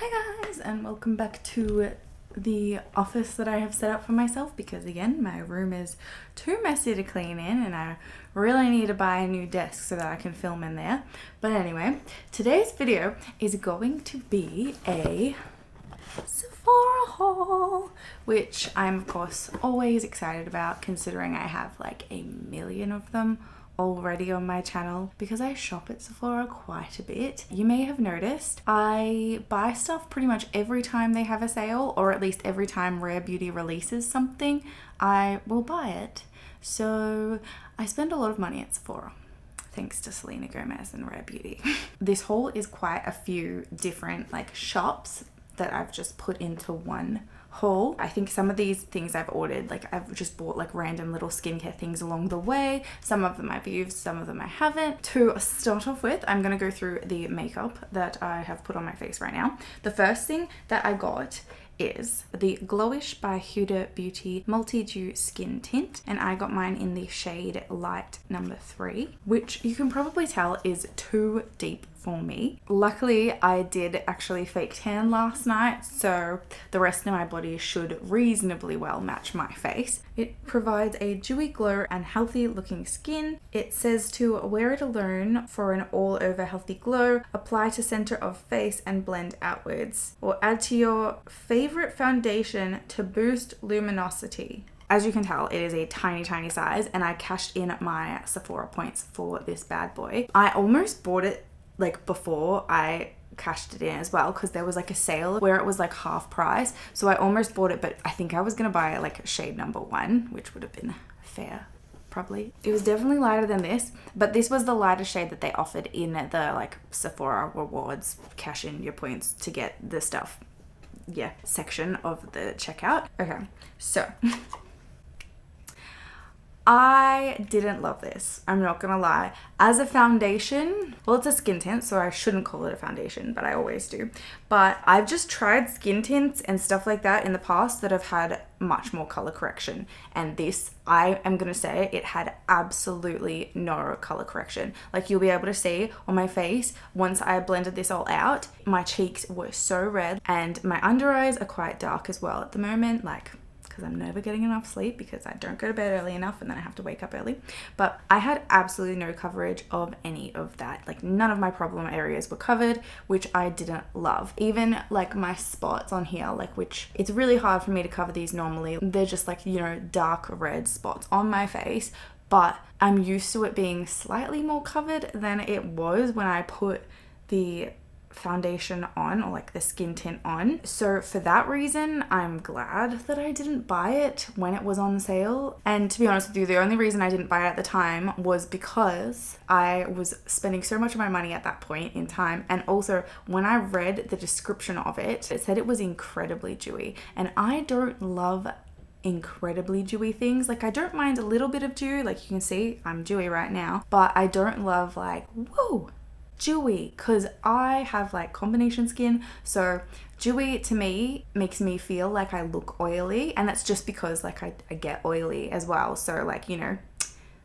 Hi guys, and welcome back to the office that I have set up for myself because again my room is too messy to clean in and I really need to buy a new desk so that I can film in there. But anyway, today's video is going to be a Sephora haul, which I'm of course always excited about considering I have like a million of them already on my channel because I shop at Sephora quite a bit. You may have noticed I buy stuff pretty much every time they have a sale, or at least every time Rare Beauty releases something I will buy it. So I spend a lot of money at Sephora thanks to Selena Gomez and Rare Beauty. This haul is quite a few different like shops that I've just put into one haul. I think some of these things I've ordered, like I've just bought like random little skincare things along the way. Some of them I've used, some of them I haven't. To start off with, I'm gonna go through the makeup that I have put on my face right now. The first thing that I got is the Glowish by Huda Beauty Multi-Dew Skin Tint, and I got mine in the shade Light number 3, which you can probably tell is too deep for me. Luckily, I did actually fake tan last night, so the rest of my body should reasonably well match my face. It provides a dewy glow and healthy looking skin. It says to wear it alone for an all over healthy glow, apply to center of face and blend outwards, or add to your favorite foundation to boost luminosity. As you can tell, it is a tiny size, and I cashed in my Sephora points for this bad boy. I almost bought it like before I cashed it in as well because there was like a sale where it was like half price, so I almost bought it, but I think I was gonna buy like shade number 1, which would have been fair probably. It was definitely lighter than this, but this was the lighter shade that they offered in the like Sephora rewards cash in your points to get the stuff section of the checkout. Okay, so I didn't love this, I'm not gonna lie. As a foundation, well, it's a skin tint, so I shouldn't call it a foundation, but I always do. But I've just tried skin tints and stuff like that in the past that have had much more color correction. And this, I am gonna say, it had absolutely no color correction. Like you'll be able to see on my face, once I blended this all out, my cheeks were so red and my under eyes are quite dark as well at the moment, like because I'm never getting enough sleep because I don't go to bed early enough and then I have to wake up early. But I had absolutely no coverage of any of that. Like none of my problem areas were covered, which I didn't love. Even like my spots on here, like which it's really hard for me to cover these normally. They're just like, you know, dark red spots on my face, but I'm used to it being slightly more covered than it was when I put the foundation on, or like the skin tint on. So for that reason, I'm glad that I didn't buy it when it was on sale. And to be honest with you, the only reason I didn't buy it at the time was because I was spending so much of my money at that point in time. And also when I read the description of it, it said it was incredibly dewy, and I don't love incredibly dewy things. Like I don't mind a little bit of dew, like you can see I'm dewy right now, but I don't love like whoa dewy, because I have like combination skin, so dewy to me makes me feel like I look oily, and that's just because like I get oily as well, so like, you know,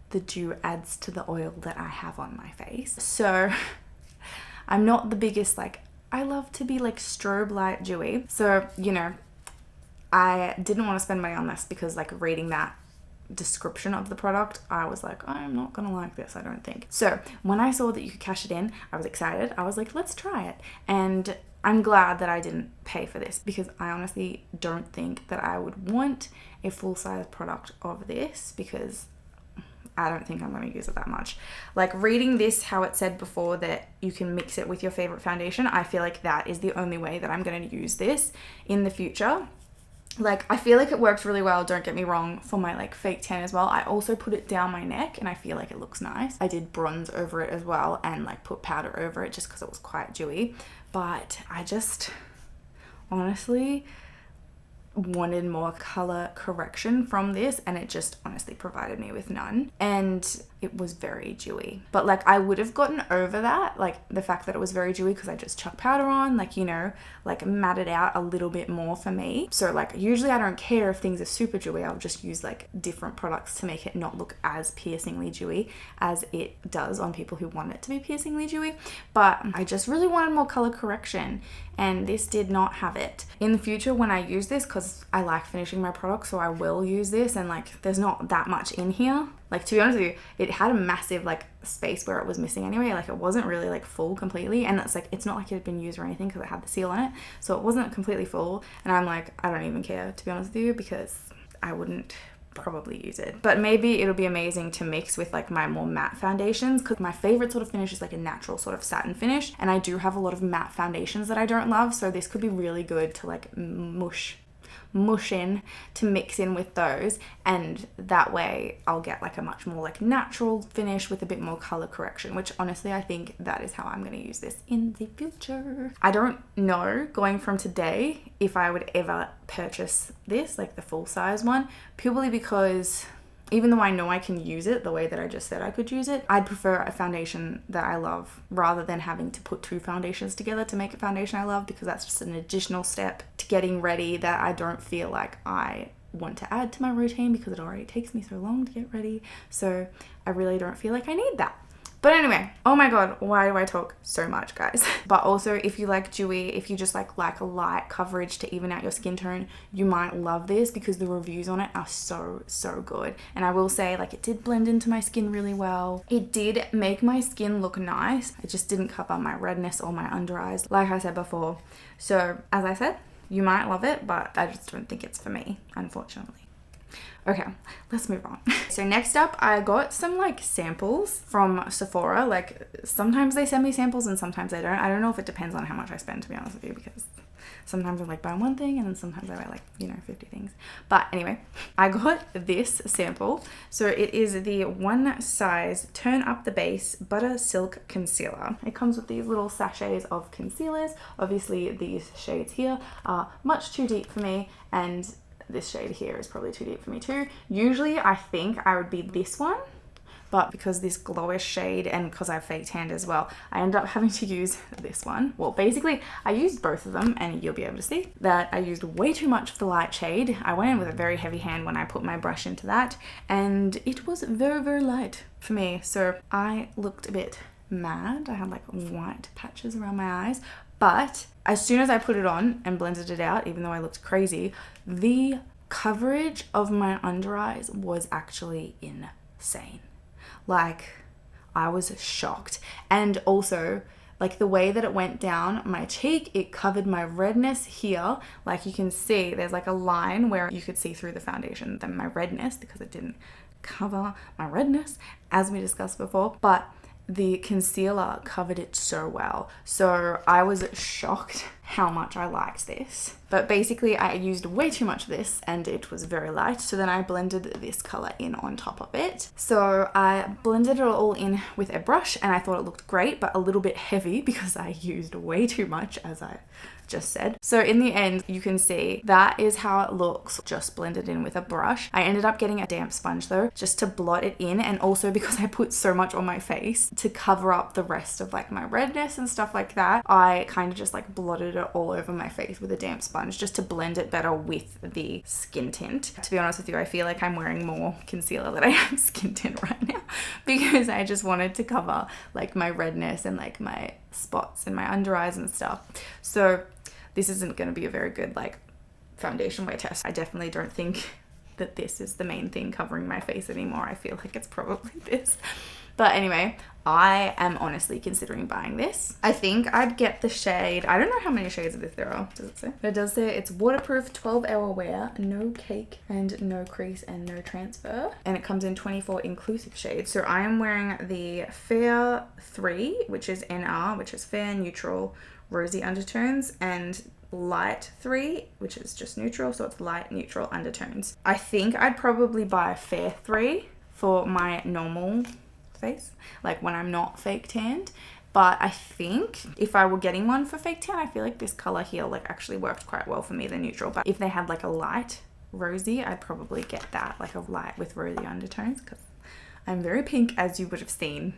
the dew adds to the oil that I have on my face. So I'm not the biggest, like I love to be like strobe light dewy, so you know, I didn't want to spend money on this because like reading that description of the product, I was like, I'm not gonna like this, I don't think. So when I saw that you could cash it in, I was excited. I was like, let's try it. And I'm glad that I didn't pay for this because I honestly don't think that I would want a full-size product of this because I don't think I'm going to use it that much. Like reading this, how it said before that you can mix it with your favorite foundation, I feel like that is the only way that I'm going to use this in the future. Like I feel like it works really well, don't get me wrong, for my like fake tan as well. I also put it down my neck and I feel like it looks nice. I did bronze over it as well and like put powder over it just because it was quite dewy. But I just honestly wanted more color correction from this, and it just honestly provided me with none, and it was very dewy. But like I would have gotten over that, like the fact that it was very dewy, because I just chucked powder on, like, you know, like matted out a little bit more for me. So like usually I don't care if things are super dewy, I'll just use like different products to make it not look as piercingly dewy as it does on people who want it to be piercingly dewy. But I just really wanted more color correction, and this did not have it. In the future when I use this, because I like finishing my products, so I will use this, and like there's not that much in here. Like, to be honest with you, it had a massive like space where it was missing anyway. Like, it wasn't really like full completely, and it's like, it's not like it had been used or anything because it had the seal on it, so it wasn't completely full. And I'm like, I don't even care, to be honest with you, because I wouldn't probably use it. But maybe it'll be amazing to mix with like my more matte foundations, because my favorite sort of finish is like a natural sort of satin finish, and I do have a lot of matte foundations that I don't love, so this could be really good to like mush in, to mix in with those, and that way I'll get like a much more like natural finish with a bit more color correction, which honestly I think that is how I'm going to use this in the future. I don't know going from today if I would ever purchase this, like the full size one, purely because even though I know I can use it the way that I just said I could use it, I'd prefer a foundation that I love rather than having to put two foundations together to make a foundation I love, because that's just an additional step to getting ready that I don't feel like I want to add to my routine, because it already takes me so long to get ready. So I really don't feel like I need that. But anyway, oh my god, why do I talk so much, guys? But also, if you like dewy, if you just like a light coverage to even out your skin tone, you might love this, because the reviews on it are so good. And I will say, like, it did blend into my skin really well. It did make my skin look nice. It just didn't cover my redness or my under eyes, like I said before. So as I said, you might love it, but I just don't think it's for me, unfortunately. Okay, let's move on. So next up, I got some like samples from Sephora. Like, sometimes they send me samples and sometimes they don't. I don't know if it depends on how much I spend, to be honest with you, because sometimes I like buy one thing and then sometimes I buy like, 50 things. But anyway, I got this sample. So it is the One Size Turn Up the Base Butter Silk Concealer. It comes with these little sachets of concealers. Obviously these shades here are much too deep for me, and this shade here is probably too deep for me too. Usually I think I would be this one, but because this glowish shade and because I fake tanned as well, I end up having to use this one. Well, basically I used both of them, and you'll be able to see that I used way too much of the light shade. I went in with a very heavy hand when I put my brush into that, and it was very light for me. So I looked a bit mad. I had like white patches around my eyes. But as soon as I put it on and blended it out, even though I looked crazy, the coverage of my under eyes was actually insane. Like, I was shocked. And also, like, the way that it went down my cheek, it covered my redness here. Like, you can see there's like a line where you could see through the foundation than my redness, because it didn't cover my redness, as we discussed before. But the concealer covered it so well. So I was shocked how much I liked this. But basically I used way too much of this and it was very light. So then I blended this color in on top of it. So I blended it all in with a brush and I thought it looked great, but a little bit heavy because I used way too much, as I just said. So in the end, you can see that is how it looks just blended in with a brush. I ended up getting a damp sponge though, just to blot it in, and also because I put so much on my face to cover up the rest of like my redness and stuff like that, I kind of just like blotted it all over my face with a damp sponge just to blend it better with the skin tint. To be honest with you, I feel like I'm wearing more concealer than I am skin tint right now, because I just wanted to cover like my redness and like my spots in my under eyes and stuff. So this isn't going to be a very good like foundation wear test. I definitely don't think that this is the main thing covering my face anymore. I feel like it's probably this. But anyway, I am honestly considering buying this. I think I'd get the shade, I don't know how many shades of this there are, does it say? But it does say it's waterproof, 12-hour wear, no cake and no crease and no transfer. And it comes in 24 inclusive shades. So I am wearing the Fair 3, which is NR, which is fair, neutral, rosy undertones, and Light 3, which is just neutral, so it's light, neutral undertones. I think I'd probably buy Fair 3 for my normal face, like when I'm not fake tanned. But I think if I were getting one for fake tan, I feel like this color here like actually worked quite well for me, the neutral. But if they had like a light rosy, I'd probably get that, like a light with rosy undertones, because I'm very pink, as you would have seen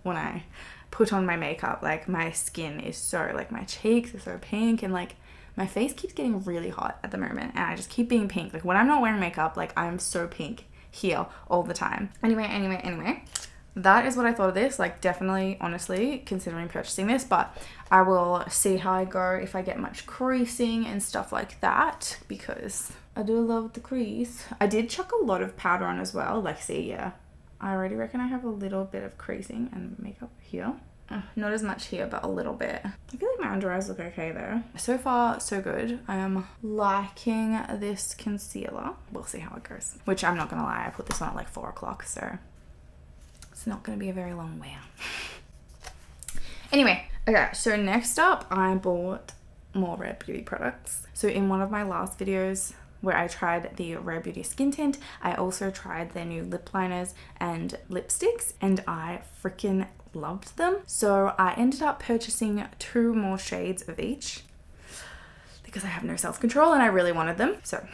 when I put on my makeup. Like, my skin is so, like, my cheeks are so pink, and like my face keeps getting really hot at the moment, and I just keep being pink. Like, when I'm not wearing makeup, like, I'm so pink here all the time. Anyway, that is what I thought of this. Like, definitely, honestly, considering purchasing this, but I will see how I go if I get much creasing and stuff like that, because I do love the crease. I did chuck a lot of powder on as well. Like, see, yeah, I already reckon I have a little bit of creasing and makeup here. Not as much here, but a little bit. I feel like my under eyes look okay though. So far, so good. I am liking this concealer. We'll see how it goes. Which, I'm not gonna lie, I put this on at like 4 o'clock, so it's not gonna be a very long wear. Anyway, okay, so next up, I bought more Rare Beauty products. So in one of my last videos where I tried the Rare Beauty skin tint, I also tried their new lip liners and lipsticks, and I freaking loved them. So I ended up purchasing 2 more shades of each because I have no self-control and I really wanted them. So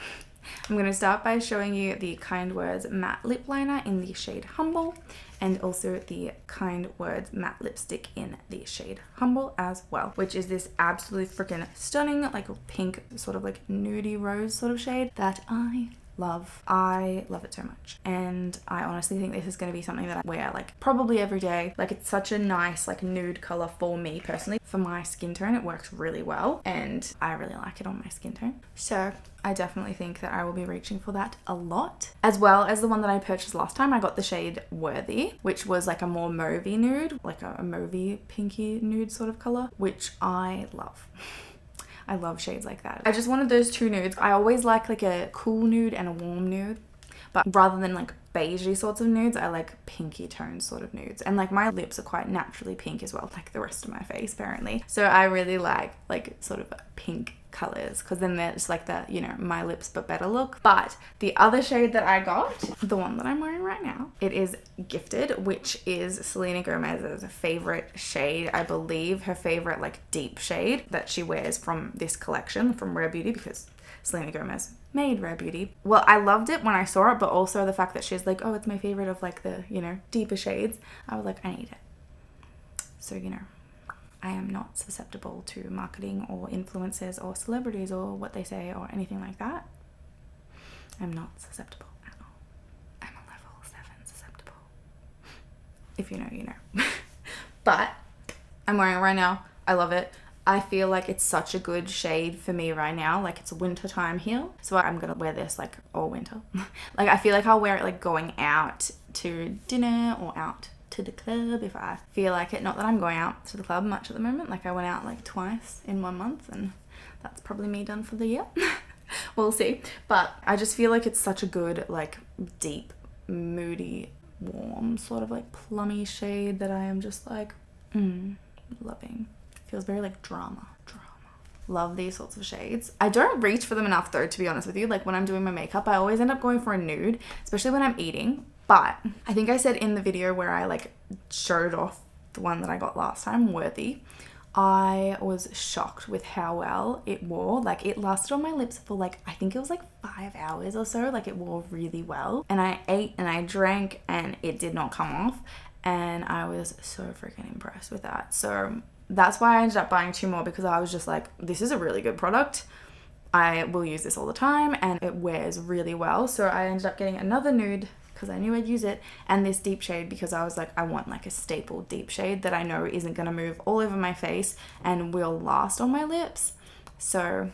I'm going to start by showing you the Kind Words matte lip liner in the shade Humble, and also the Kind Words matte lipstick in the shade Humble as well, which is this absolutely freaking stunning, like a pink sort of like nudie rose sort of shade that I love. I love it so much, and I honestly think this is going to be something that I wear like probably every day. Like, it's such a nice like nude color for me personally. For my skin tone, it works really well, and I really like it on my skin tone. So I definitely think that I will be reaching for that a lot, as well as the one that I purchased last time. I got the shade Worthy, which was like a more mauvey nude, like a mauvey pinky nude sort of color, which I love. I love shades like that. I just wanted those 2 nudes. I always like a cool nude and a warm nude, but rather than like beigey sorts of nudes, I like pinky toned sort of nudes. And like, my lips are quite naturally pink as well, like the rest of my face apparently. So I really like sort of pink colors, because then there's like the, you know, my lips but better look. But the other shade that I got, the one that I'm wearing right now, it is Gifted, which is Selena Gomez's favorite shade. I believe her favorite like deep shade that she wears from this collection from Rare Beauty, because Selena Gomez made Rare Beauty. Well, I loved it when I saw it, but also the fact that she's like, oh, it's my favorite of like the, you know, deeper shades. I was like, I need it. So, you know, I am not susceptible to marketing or influencers or celebrities or what they say or anything like that. I'm not susceptible at all. I'm a level 7 susceptible. If you know, you know. But I'm wearing it right now. I love it. I feel like it's such a good shade for me right now. Like, it's winter time here, so I'm gonna wear this like all winter. Like, I feel like I'll wear it like going out to dinner or out to the club if I feel like it. Not that I'm going out to the club much at the moment. Like, I went out like twice in 1 month, and that's probably me done for the year. We'll see. But I just feel like it's such a good like deep, moody, warm sort of like plummy shade that I am just like loving. Feels very like drama. Love these sorts of shades. I don't reach for them enough though, to be honest with you. Like, when I'm doing my makeup, I always end up going for a nude, especially when I'm eating. But I think I said in the video where I like showed off the one that I got last time, Worthy, I was shocked with how well it wore. Like, it lasted on my lips for like, I think it was like 5 hours or so. Like, it wore really well. And I ate and I drank and it did not come off. And I was so freaking impressed with that. So that's why I ended up buying 2 more, because I was just like, this is a really good product. I will use this all the time and it wears really well. So I ended up getting another nude because I knew I'd use it, and this deep shade because I was like, I want like a staple deep shade that I know isn't going to move all over my face and will last on my lips. So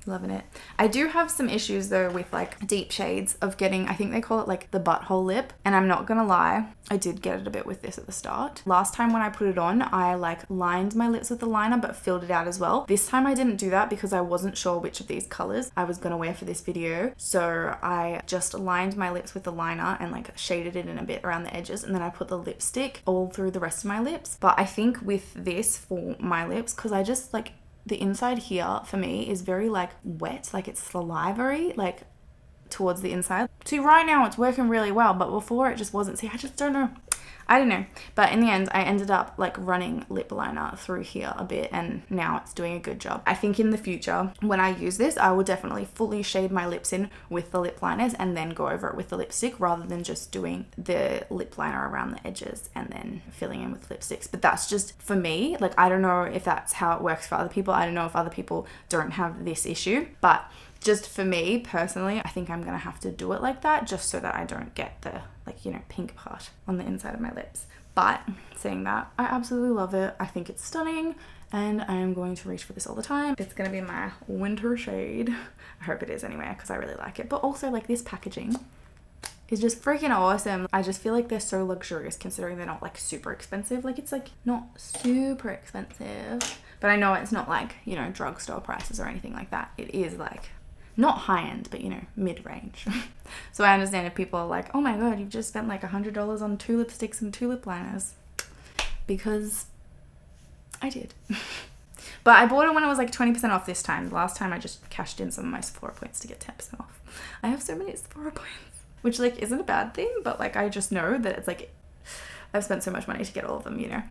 loving it. I do have some issues though with like deep shades of getting, I think they call it like the butthole lip, and I'm not gonna lie, I did get it a bit with this at the start. Last time when I put it on, I like lined my lips with the liner but filled it out as well. This time I didn't do that because I wasn't sure which of these colors I was gonna wear for this video, so I just lined my lips with the liner and like shaded it in a bit around the edges, and then I put the lipstick all through the rest of my lips. But I think with this for my lips, because I just like, the inside here for me is very like wet, like it's salivary, like towards the inside. See, right now it's working really well, but before it just wasn't. See, I just don't know. I don't know. But in the end, I ended up like running lip liner through here a bit, and now it's doing a good job. I think in the future, when I use this, I will definitely fully shade my lips in with the lip liners and then go over it with the lipstick, rather than just doing the lip liner around the edges and then filling in with lipsticks. But that's just for me. Like, I don't know if that's how it works for other people. I don't know if other people don't have this issue, but just for me personally, I think I'm gonna have to do it like that, just so that I don't get the like, you know, pink part on the inside of my lips. But saying that, I absolutely love it. I think it's stunning and I am going to reach for this all the time. It's going to be my winter shade. I hope it is anyway, because I really like it. But also, like, this packaging is just freaking awesome. I just feel like they're so luxurious considering they're not like super expensive. Like, it's like not super expensive, but I know it's not like, you know, drugstore prices or anything like that. It is like not high end, but, you know, mid-range. So I understand if people are like, oh my god, you've just spent like $100 on 2 lipsticks and 2 lip liners, because I did. But I bought it when it was like 20% off this time. Last time I just cashed in some of my Sephora points to get 10% off. I have so many Sephora points, which like isn't a bad thing, but like I just know that it's like I've spent so much money to get all of them, you know.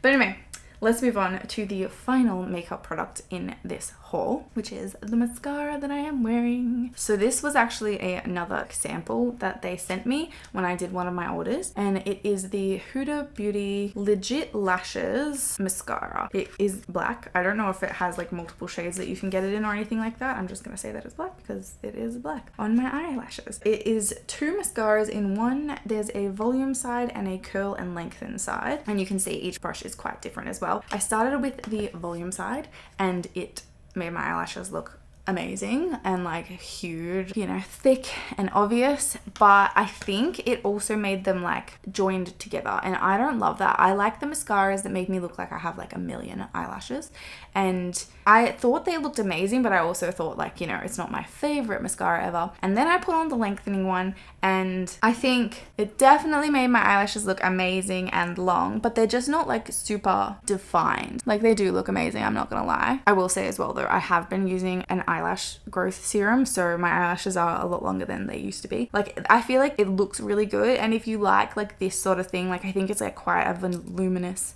But anyway, let's move on to the final makeup product in this haul, which is the mascara that I am wearing. So this was actually another sample that they sent me when I did one of my orders, and it is the Huda Beauty Legit Lashes mascara. It is black. I don't know if it has like multiple shades that you can get it in or anything like that. I'm just gonna say that it's black because it is black on my eyelashes. It is 2 mascaras in one. There's a volume side and a curl and lengthen side, and you can see each brush is quite different as well. I started with the volume side and it made my eyelashes look amazing and like huge, you know, thick and obvious, but I think it also made them like joined together, and I don't love that. I like the mascaras that make me look like I have like a million eyelashes, and I thought they looked amazing, but I also thought like, you know, it's not my favorite mascara ever. And then I put on the lengthening one and I think it definitely made my eyelashes look amazing and long, but they're just not like super defined. Like, they do look amazing, I'm not gonna lie. I will say as well though, I have been using an eyelash growth serum, so my eyelashes are a lot longer than they used to be. Like, I feel like it looks really good, and if you like this sort of thing, like I think it's like quite a voluminous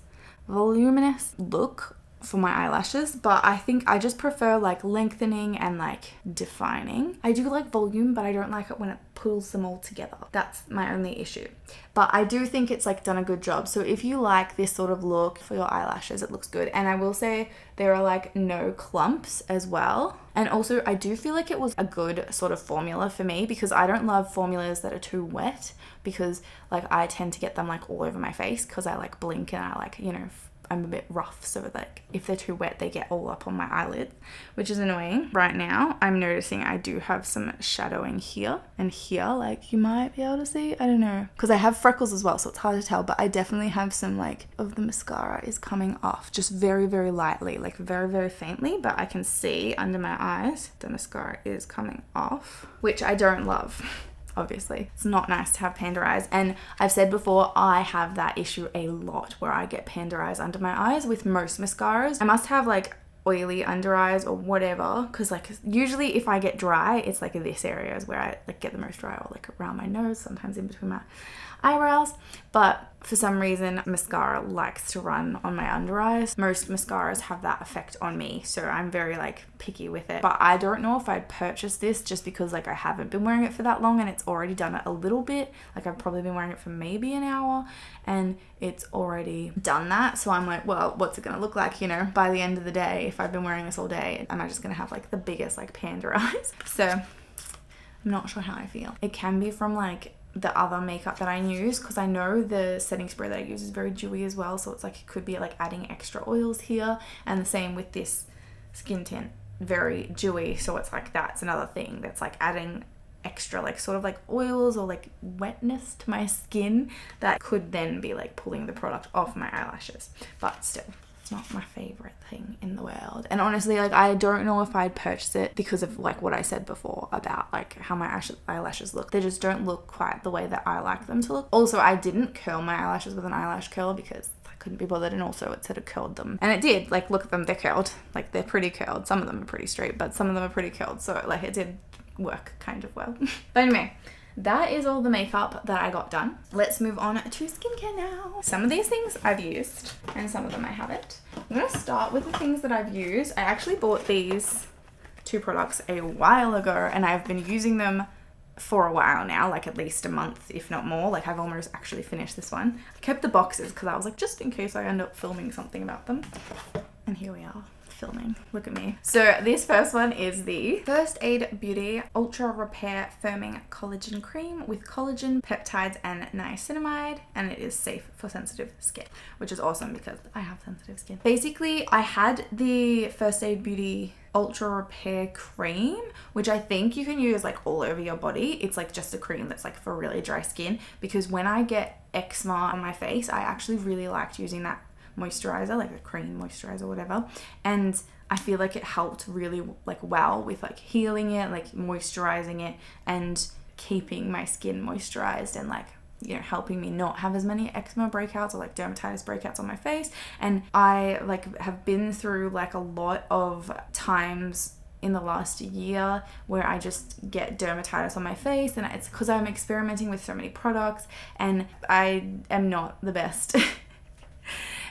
look for my eyelashes, but I think I just prefer like lengthening and like defining. I do like volume, but I don't like it when it pulls them all together. That's my only issue. But I do think it's like done a good job. So if you like this sort of look for your eyelashes, it looks good. And I will say there are like no clumps as well. And also I do feel like it was a good sort of formula for me, because I don't love formulas that are too wet, because like I tend to get them like all over my face because I like blink and I like, you know, I'm a bit rough, so like if they're too wet they get all up on my eyelids, which is annoying. Right now I'm noticing I do have some shadowing here and here, like you might be able to see, I don't know, because I have freckles as well, so it's hard to tell, but I definitely have some like of the mascara is coming off just very, very lightly, like very, very faintly, but I can see under my eyes the mascara is coming off, which I don't love. Obviously, it's not nice to have panda eyes, and I've said before I have that issue a lot where I get panda eyes under my eyes with most mascaras. I must have like oily under eyes or whatever, because like usually if I get dry, it's like this area is where I like get the most dry, or like around my nose, sometimes in between my eyebrows. But for some reason mascara likes to run on my under eyes. Most mascaras have that effect on me, so I'm very like picky with it. But I don't know if I'd purchase this just because like I haven't been wearing it for that long and it's already done it a little bit. Like I've probably been wearing it for maybe an hour and it's already done that. So I'm like, well, what's it gonna look like, you know, by the end of the day if I've been wearing this all day? Am I just gonna have like the biggest like panda eyes? So I'm not sure how I feel. It can be from like the other makeup that I use, because I know the setting spray that I use is very dewy as well, so it's like it could be like adding extra oils here, and the same with this skin tint, very dewy, so it's like that's another thing that's like adding extra like sort of like oils or like wetness to my skin that could then be like pulling the product off my eyelashes. But still, it's not my favorite thing in the world. And honestly, like I don't know if I'd purchase it because of like what I said before about like how my eyelashes look. They just don't look quite the way that I like them to look. Also, I didn't curl my eyelashes with an eyelash curler because I couldn't be bothered, and also it said it curled them, and it did. Like, look at them, they're curled, like they're pretty curled. Some of them are pretty straight, but some of them are pretty curled, so like it did work kind of well. But anyway, that is all the makeup that I got done. Let's move on to skincare now. Some of these things I've used and some of them I haven't. I'm gonna start with the things that I've used. I actually bought these 2 products a while ago and I've been using them for a while now, like at least a month, if not more. Like I've almost actually finished this one. I kept the boxes because I was like, just in case I end up filming something about them. And here we are. filming. Look at me. So this first one is the First Aid Beauty Ultra Repair Firming Collagen Cream with collagen, peptides, and niacinamide, and it is safe for sensitive skin, which is awesome because I have sensitive skin. Basically, I had the First Aid Beauty Ultra Repair Cream, which I think you can use like all over your body. It's like just a cream that's like for really dry skin, because when I get eczema on my face, I actually really liked using that moisturizer, like a cream moisturizer, whatever, and I feel like it helped really like well with like healing it, like moisturizing it and keeping my skin moisturized and like, you know, helping me not have as many eczema breakouts or like dermatitis breakouts on my face. And I like have been through like a lot of times in the last year where I just get dermatitis on my face, and it's because I'm experimenting with so many products and I am not the best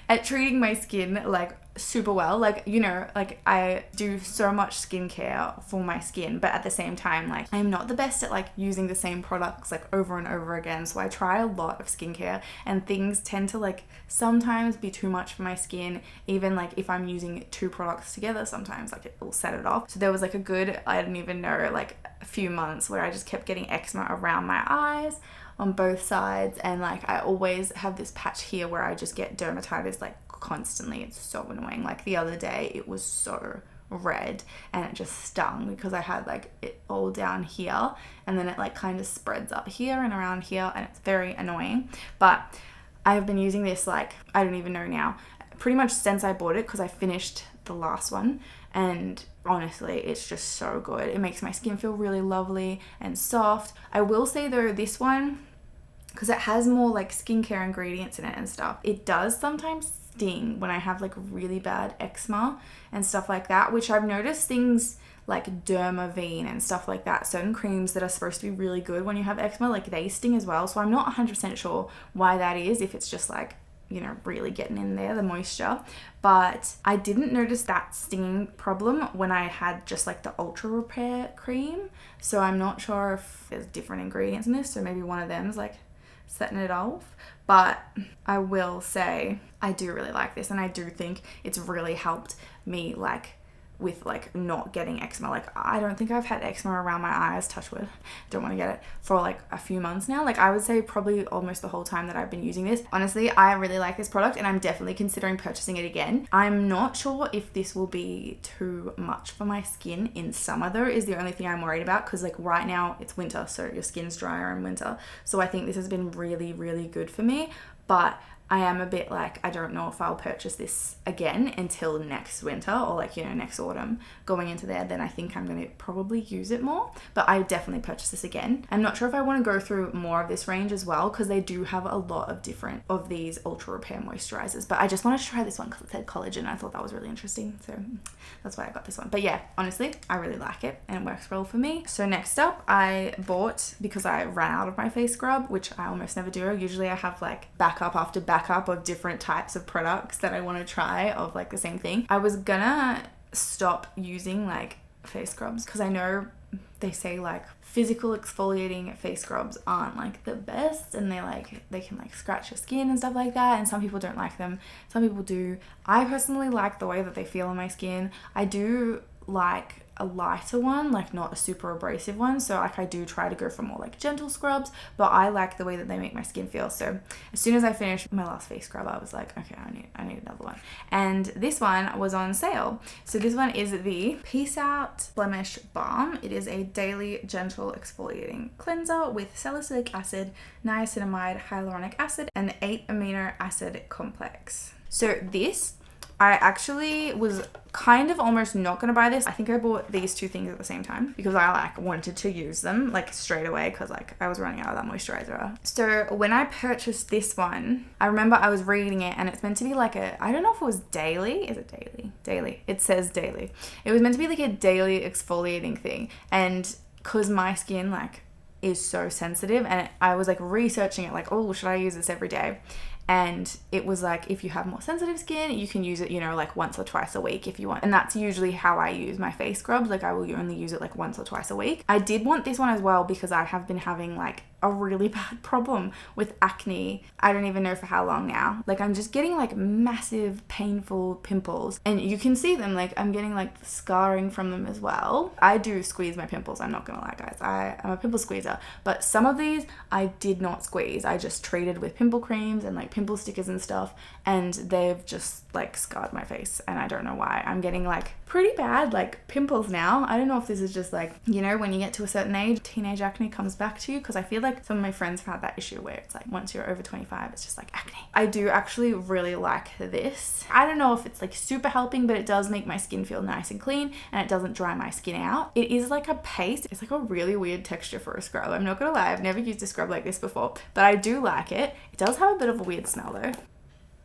at treating my skin like super well. Like, you know, like I do so much skincare for my skin, but at the same time, like I'm not the best at like using the same products like over and over again. So I try a lot of skincare and things tend to like sometimes be too much for my skin. Even like if I'm using 2 products together, sometimes like it will set it off. So there was like a good, I don't even know, like a few months where I just kept getting eczema around my eyes on both sides, and like I always have this patch here where I just get dermatitis like constantly. It's so annoying. Like the other day it was so red and it just stung because I had like it all down here and then it like kind of spreads up here and around here, and it's very annoying. But I've been using this like, I don't even know now, pretty much since I bought it, because I finished the last one, and honestly it's just so good. It makes my skin feel really lovely and soft. I will say though, this one, because it has more like skincare ingredients in it and stuff, it does sometimes sting when I have like really bad eczema and stuff like that, which I've noticed things like Dermaveen and stuff like that, certain creams that are supposed to be really good when you have eczema, like they sting as well. So I'm not 100% sure why that is, if it's just like, you know, really getting in there, the moisture. But I didn't notice that stinging problem when I had just like the Ultra Repair cream. So I'm not sure if there's different ingredients in this, so maybe one of them's like setting it off. But I will say I do really like this, and I do think it's really helped me like with like not getting eczema. Like I don't think I've had eczema around my eyes, touch wood, don't want to get it, for like a few months now. Like I would say probably almost the whole time that I've been using this. Honestly, I really like this product and I'm definitely considering purchasing it again. I'm not sure if this will be too much for my skin in summer though, is the only thing I'm worried about, because like right now it's winter, so your skin's drier in winter. So I think this has been really, really good for me. But I am a bit like, I don't know if I'll purchase this again until next winter or like, you know, next autumn going into there. Then I think I'm going to probably use it more, but I definitely purchase this again. I'm not sure if I want to go through more of this range as well, because they do have a lot of different of these Ultra Repair moisturizers, but I just wanted to try this one because it said collagen. I thought that was really interesting, so that's why I got this one. But yeah, honestly, I really like it and it works well for me. So next up, I bought, because I ran out of my face scrub, which I almost never do. Usually I have like backup after backup of different types of products that I want to try of like the same thing. I was gonna stop using like face scrubs because I know they say like physical exfoliating face scrubs aren't like the best, and they can like scratch your skin and stuff like that, and some people don't like them, some people do. I personally like the way that they feel on my skin. I do like a lighter one, like not a super abrasive one, so like I do try to go for more like gentle scrubs, but I like the way that they make my skin feel. So as soon as I finished my last face scrub, I was like, okay, I need another one, and this one was on sale. So this one is the Peace Out Blemish Balm. It is a daily gentle exfoliating cleanser with salicylic acid, niacinamide, hyaluronic acid, and the 8 amino acid complex. So this, I actually was kind of almost not going to buy this. I think I bought these 2 things at the same time because I like wanted to use them like straight away, because like I was running out of that moisturizer. So when I purchased this one, I remember I was reading it and it's meant to be like a, I don't know if it was daily. Is it daily? Daily. It says daily. It was meant to be like a daily exfoliating thing. And because my skin like is so sensitive, and I was like researching it like, oh, should I use this every day? And it was like, if you have more sensitive skin, you can use it, you know, like once or twice a week if you want. And that's usually how I use my face scrubs. Like I will only use it like once or twice a week. I did want this one as well because I have been having like a really bad problem with acne. I don't even know for how long now. Like I'm just getting like massive painful pimples, and you can see them. Like I'm getting like scarring from them as well. I do squeeze my pimples, I'm not gonna lie guys. I'm a pimple squeezer, but some of these I did not squeeze. I just treated with pimple creams and like pimple stickers and stuff, and they've just like scarred my face, and I don't know why. I'm getting like pretty bad like pimples now. I don't know if this is just like, you know, when you get to a certain age, teenage acne comes back to you, because I feel like some of my friends have had that issue where it's like once you're over 25 it's just like acne. I do actually really like this. I don't know if it's like super helping, but it does make my skin feel nice and clean, and it doesn't dry my skin out. It is like a paste. It's like a really weird texture for a scrub. I'm not gonna lie, I've never used a scrub like this before, but I do like it. It does have a bit of a weird smell though.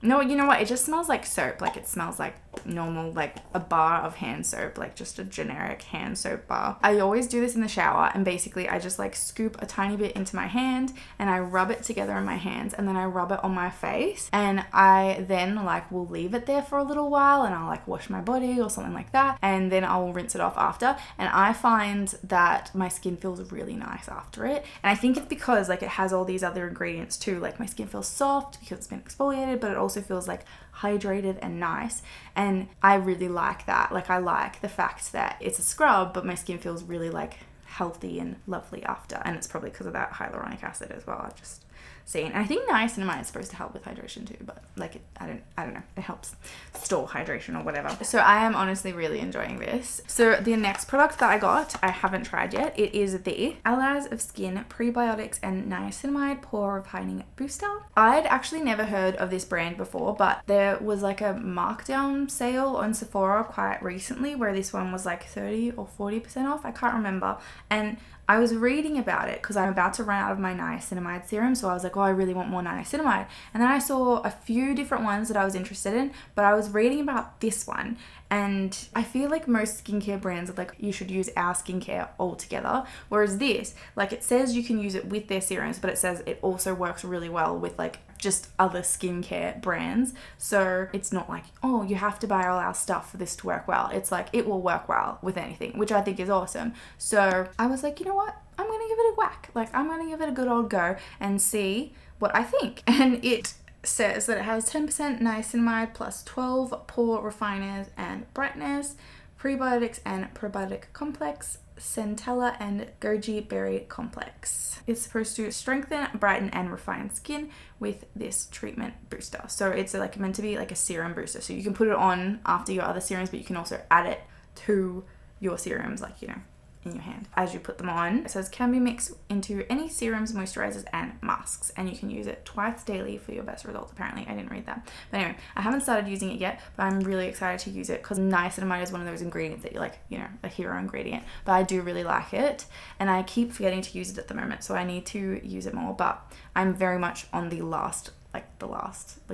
No, you know what? It just smells like soap. Like it smells like normal, like a bar of hand soap, like just a generic hand soap bar. I always do this in the shower, and basically I just like scoop a tiny bit into my hand and I rub it together in my hands, and then I rub it on my face, and I then like will leave it there for a little while, and I'll like wash my body or something like that, and then I'll rinse it off after. And I find that my skin feels really nice after it, and I think it's because like it has all these other ingredients too. Like my skin feels soft because it's been exfoliated, but it also feels like hydrated and nice, and I really like that. Like I like the fact that it's a scrub, but my skin feels really like healthy and lovely after, and it's probably because of that hyaluronic acid as well. I just seen. And I think niacinamide is supposed to help with hydration too, but like I don't know. It helps store hydration or whatever. So I am honestly really enjoying this. So the next product that I got, I haven't tried yet. It is the Allies of Skin Prebiotics and Niacinamide Pore Refining Booster. I'd actually never heard of this brand before, but there was like a markdown sale on Sephora quite recently where this one was like 30 or 40% off. I can't remember. And I was reading about it because I'm about to run out of my niacinamide serum, so I was like, oh, I really want more niacinamide. And then I saw a few different ones that I was interested in, but I was reading about this one, and I feel like most skincare brands are like, you should use our skincare all together, whereas this, like it says you can use it with their serums, but it says it also works really well with like just other skincare brands. So it's not like, oh, you have to buy all our stuff for this to work well. It's like it will work well with anything, which I think is awesome. So I was like, you know what? I'm gonna give it a whack. Like I'm gonna give it a good old go and see what I think. And it says that it has 10% niacinamide plus 12 pore refiners and brighteners, prebiotics and probiotic complex, centella and goji berry complex. It's supposed to strengthen, brighten and refine skin with this treatment booster. So it's like meant to be like a serum booster. So you can put it on after your other serums, but you can also add it to your serums, like, you know, in your hand as you put them on. It says can be mixed into any serums, moisturizers and masks, and you can use it twice daily for your best results. Apparently I didn't read that, but anyway, I haven't started using it yet, but I'm really excited to use it because niacinamide is one of those ingredients that you like, you know, a hero ingredient, but I do really like it and I keep forgetting to use it at the moment, so I need to use it more. But I'm very much on the last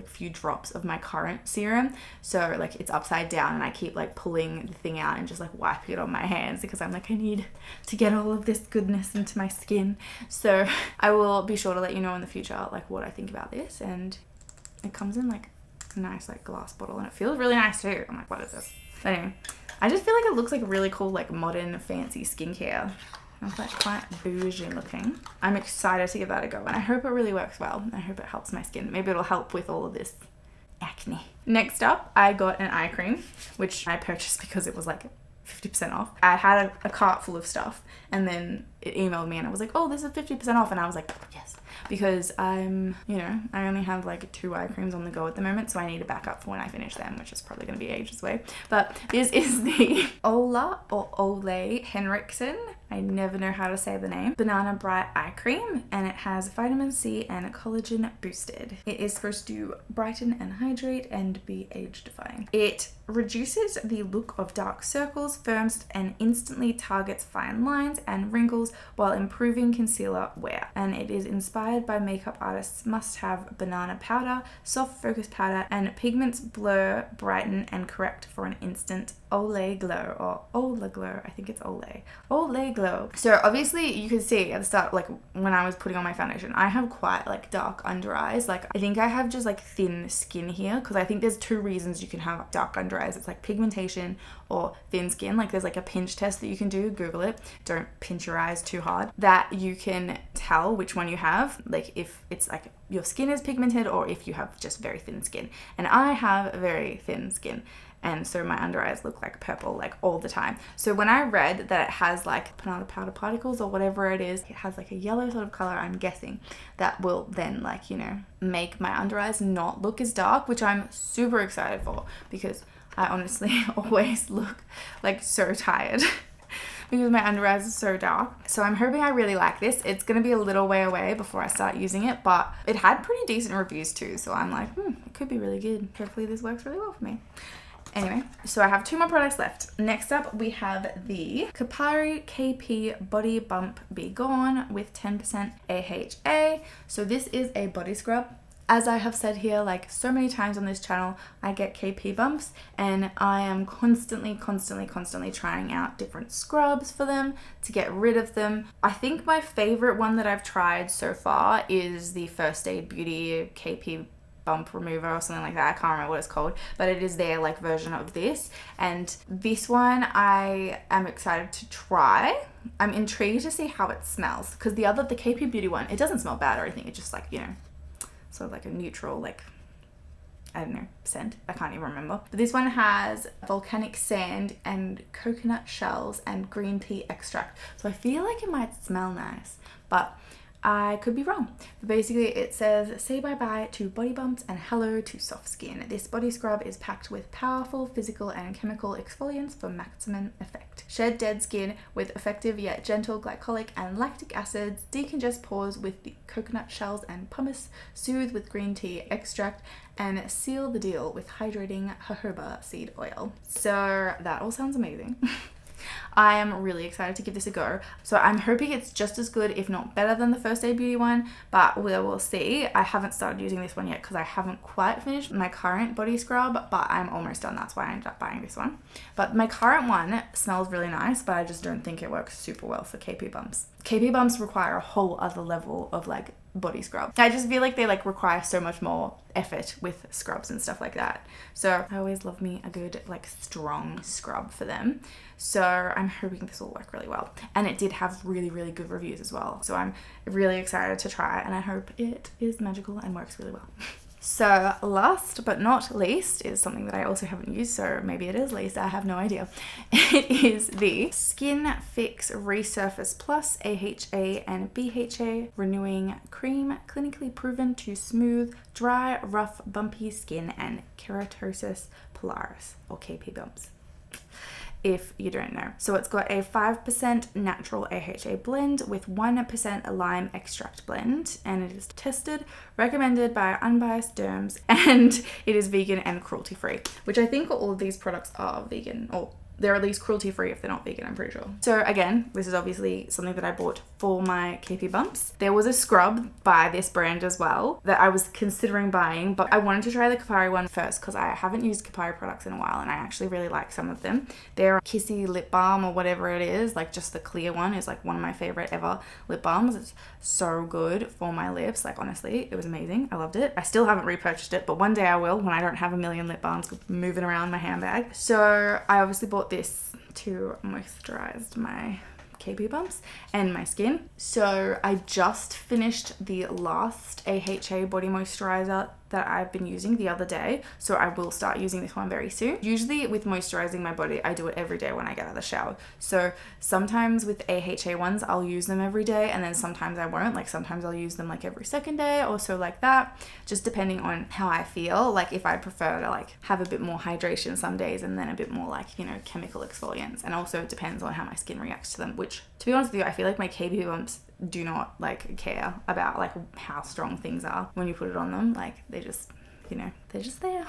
few drops of my current serum, so like it's upside down and I keep like pulling the thing out and just like wiping it on my hands because I'm like, I need to get all of this goodness into my skin. So I will be sure to let you know in the future like what I think about this. And it comes in like a nice like glass bottle and it feels really nice too. I'm like, what is this? But anyway, I just feel like it looks like really cool like modern fancy skincare. It's like quite bougie looking. I'm excited to give that a go and I hope it really works well. I hope it helps my skin. Maybe it'll help with all of this acne. Next up, I got an eye cream, which I purchased because it was like 50% off. I had a cart full of stuff and then it emailed me and I was like, oh, this is 50% off. And I was like, yes, because I'm, you know, I only have like 2 eye creams on the go at the moment, so I need a backup for when I finish them, which is probably going to be ages away. But this is the Ola or Ole Henriksen, I never know how to say the name, Banana Bright Eye Cream, and it has vitamin C and collagen boosted. It is supposed to brighten and hydrate and be age defying. It reduces the look of dark circles, firms and instantly targets fine lines and wrinkles while improving concealer wear. And it is inspired by makeup artists' must-have banana powder, soft focus powder, and pigments blur, brighten, and correct for an instant Olay Glow or Ola Glow. I think it's Olay Glow. So obviously you can see at the start, like when I was putting on my foundation, I have quite like dark under eyes. Like I think I have just like thin skin here, because I think there's 2 reasons you can have dark under eyes. It's like pigmentation or thin skin. Like there's like a pinch test that you can do, Google it, don't pinch your eyes too hard, that you can tell which one you have, like if it's like your skin is pigmented or if you have just very thin skin. And I have very thin skin, and so my under eyes look like purple like all the time. So when I read that it has like banana powder particles or whatever it is, it has like a yellow sort of color, I'm guessing that will then like, you know, make my under eyes not look as dark, which I'm super excited for, because I honestly always look like so tired because my under eyes are so dark. So I'm hoping I really like this. It's going to be a little way away before I start using it, but it had pretty decent reviews too. So I'm like, it could be really good. Hopefully this works really well for me. Anyway, so I have 2 more products left. Next up, we have the Kopari KP Body Bump Be Gone with 10% AHA. So this is a body scrub. As I have said here, like so many times on this channel, I get KP bumps and I am constantly trying out different scrubs for them to get rid of them. I think my favorite one that I've tried so far is the First Aid Beauty KP bump remover or something like that. I can't remember what it's called, but it is their like version of this. And this one I am excited to try. I'm intrigued to see how it smells, because the KP Beauty one, it doesn't smell bad or anything. It's just like, you know, sort of like a neutral, like, I don't know, scent. I can't even remember. But this one has volcanic sand and coconut shells and green tea extract. So I feel like it might smell nice, but I could be wrong. But basically it says, say bye-bye to body bumps and hello to soft skin. This body scrub is packed with powerful physical and chemical exfoliants for maximum effect. Shed dead skin with effective yet gentle glycolic and lactic acids. Decongest pores with the coconut shells and pumice. Soothe with green tea extract. And seal the deal with hydrating jojoba seed oil. So that all sounds amazing. I am really excited to give this a go. So I'm hoping it's just as good, if not better than the First Aid Beauty one, but we will see. I haven't started using this one yet because I haven't quite finished my current body scrub, but I'm almost done. That's why I ended up buying this one. But my current one smells really nice, but I just don't think it works super well for KP bumps. KP bumps require a whole other level of like body scrub. I just feel like they like require so much more effort with scrubs and stuff like that. So I always love me a good like strong scrub for them. So I'm hoping this will work really well. And it did have really good reviews as well. So I'm really excited to try it, and I hope it is magical and works really well. So last but not least is something that I also haven't used, so maybe it is least, I have no idea. It is the Skin Fix Resurface Plus AHA and BHA Renewing Cream, clinically proven to smooth dry, rough, bumpy skin and keratosis pilaris, or KP bumps, if you don't know. So it's got a 5% natural AHA blend with 1% lime extract blend, and it is tested, recommended by unbiased derms, and it is vegan and cruelty free, which I think all of these products are vegan, or they're at least cruelty free if they're not vegan, I'm pretty sure. So again, this is obviously something that I bought for my KP bumps. There was a scrub by this brand as well that I was considering buying, but I wanted to try the Kopari one first because I haven't used Kopari products in a while and I actually really like some of them. Their Kissy lip balm or whatever it is, like just the clear one, is like one of my favorite ever lip balms. It's so good for my lips. Like honestly, it was amazing. I loved it. I still haven't repurchased it, but one day I will when I don't have a million lip balms moving around my handbag. So I obviously bought this to moisturize my KP bumps and my skin. So I just finished the last AHA body moisturizer that I've been using the other day, so I will start using this one very soon. Usually with moisturizing my body, I do it every day when I get out of the shower. So sometimes with AHA ones, I'll use them every day, and then sometimes I won't. Like sometimes I'll use them like every second day or so, like that, just depending on how I feel. Like if I prefer to like have a bit more hydration some days and then a bit more like, you know, chemical exfoliants. And also it depends on how my skin reacts to them, which to be honest with you, I feel like my KP bumps do not like care about like how strong things are when you put it on them. Like they just, you know, they're just there.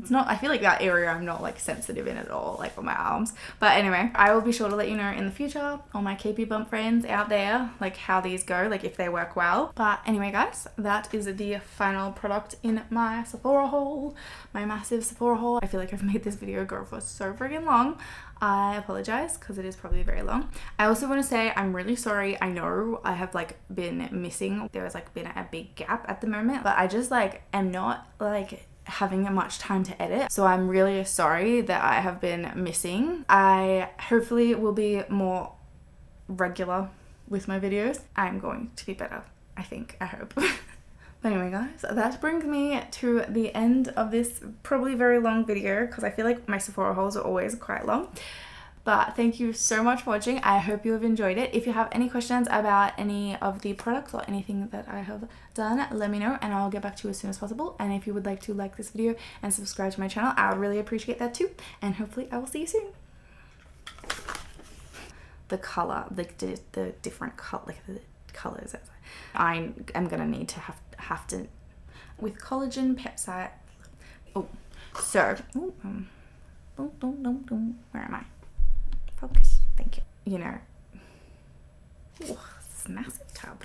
It's not, I feel like that area I'm not like sensitive in at all, like on my arms. But anyway, I will be sure to let you know in the future, all my KP bump friends out there, like how these go, like if they work well. But anyway guys, that is the final product in my Sephora haul, my massive Sephora haul. I feel like I've made this video go for so friggin' long. I apologize because it is probably very long. I also want to say I'm really sorry. I know I have like been missing. There has like been a big gap at the moment, but I just like am not like having much time to edit, so I'm really sorry that I have been missing. I hopefully will be more regular with my videos. I'm going to be better, I think, I hope. But anyway guys, that brings me to the end of this probably very long video, because I feel like my Sephora hauls are always quite long. But thank you so much for watching. I hope you have enjoyed it. If you have any questions about any of the products or anything that I have done, let me know and I'll get back to you as soon as possible. And if you would like to like this video and subscribe to my channel, I would really appreciate that too. And hopefully I will see you soon. The color, like the different color, like the colors. I am gonna need to have to with collagen peptide. Oh, so where am I? Focus. Thank you. You know, oh, this massive tub.